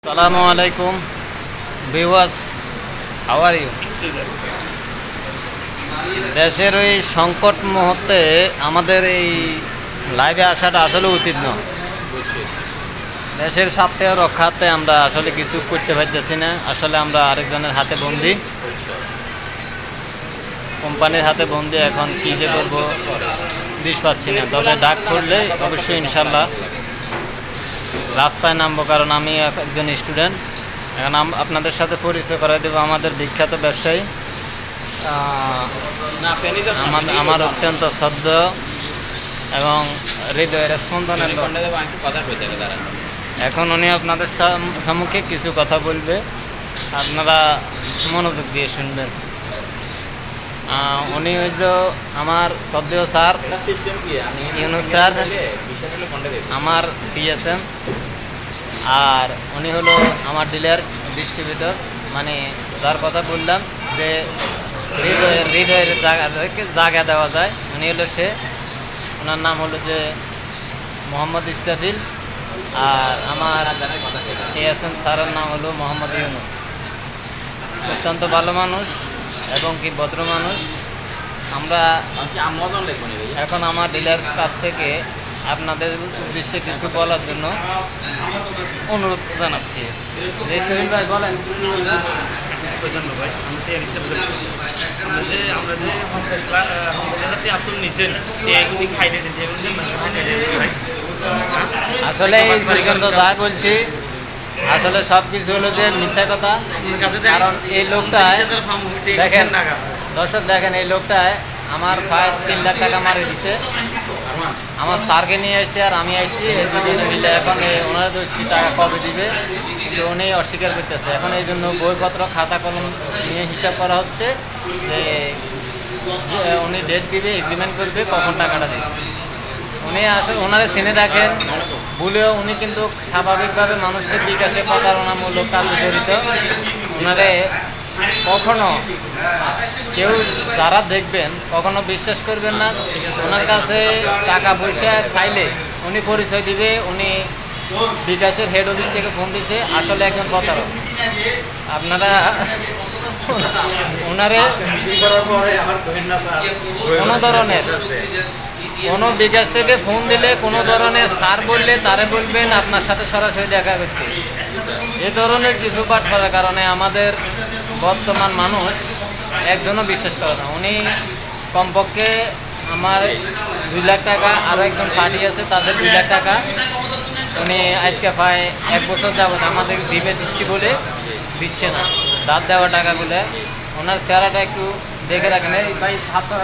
Assalamualaikum viewers, how are you? দেশের এই সংকট মুহূর্তে আমাদের এই লাইভে আসাটা আসলে উচিত না। দেশের স্বার্থে রক্ষাতে আমরা আসলে কিছু করতে পারতেছি না। আসলে আমরা আরেকজনের হাতে বন্দি, কোম্পানির হাতে বন্দি। এখন কি যে করবো দিশ পাচ্ছি না। তবে ডাক করলে অবশ্যই ইনশাল্লাহ রাস্তায় নামবো, কারণ আমি একজন স্টুডেন্ট। এখন আপনাদের সাথে পরিচয় করে দেবো আমাদের বিখ্যাত ব্যবসায়ী, আমার অত্যন্ত শ্রদ্ধেয় এবং হৃদয়ের স্পন্দনের। এখন উনি আপনাদের সম্মুখে কিছু কথা বলবে, আপনারা মনোযোগ দিয়ে শুনবেন। উনি হইল আমার শ্রদ্ধেয় স্যার ইউনুস স্যার, আমার পিএসএম। আর উনি হলো আমার ডিলার ডিস্ট্রিবিউটর, মানে যার কথা বললাম যে হৃদয়ের জায়গা দেওয়া যায়, উনি হলো সে। ওনার নাম হলো যে মোহাম্মদ ইসরাফিল। আর আমার পিএসএম স্যারের নাম হলো মোহাম্মদ ইউনুস। অত্যন্ত ভালো মানুষ এবং কি ভদ্র মানুষ। আমরা এখন আমার ডিলার কাছ থেকে আপনাদের উদ্দেশ্যে কিছু বলার জন্য অনুরোধ জানাচ্ছি। ভাই বলেন। আসলে এই পর্যন্ত যা বলছি আসলে সব কিছু হলো যে মিথ্যা কথা। কারণ এই লোকটায় দেখেন, দর্শক দেখেন, এই লোকটায় আমার প্রায় 3 লাখ টাকা মারি দিছে। আমার স্যারকে নিয়ে আসছে আর আমি আসছি, এই দুজনে মিলে এখন ওনারা ধরছি টাকা কবে দিবে, কিন্তু উনি অস্বীকার করতেছে। এখন এই জন্য বইপত্র খাতা কলম নিয়ে হিসাব করা হচ্ছে যে উনি ডেট দিবে, এগ্রিমেন্ট করবে, কখন টাকাটা দেবে। উনি আসলে ওনারা চিনে দেখেন বলেও উনি কিন্তু স্বাভাবিকভাবে মানুষের বিকাশে প্রতারণামূলক কাজে জড়িত। ওনারে কখনো কেউ যারা দেখবেন কখনো বিশ্বাস করবেন না। ওনার কাছে টাকা পয়সা চাইলে উনি পরিচয় দিবে উনি বিকাশের হেড অফিস থেকে ফোন দিছে, আসলে একজন প্রতারক। আপনারা ওনারে কোনো বিকাশ থেকে ফোন দিলে কোনো ধরনের ছাড় বললে তারে বলবেন আপনার সাথে সরাসরি দেখা করতে। এই ধরনের কিছু পাঠ করার কারণে আমাদের বর্তমান মানুষ একজনও বিশ্বাস করে না। উনি কমপক্ষে আমার 2 লাখ টাকা, আরও একজন পার্টি আছে তাদের 2 লাখ টাকা উনি আজকে প্রায় 1 বছর যাবত আমাদের দিচ্ছি বলে দিচ্ছে না। দাঁত দেওয়া টাকাগুলো ওনার চেহারাটা একটু দেখে রাখেন। ভাই 700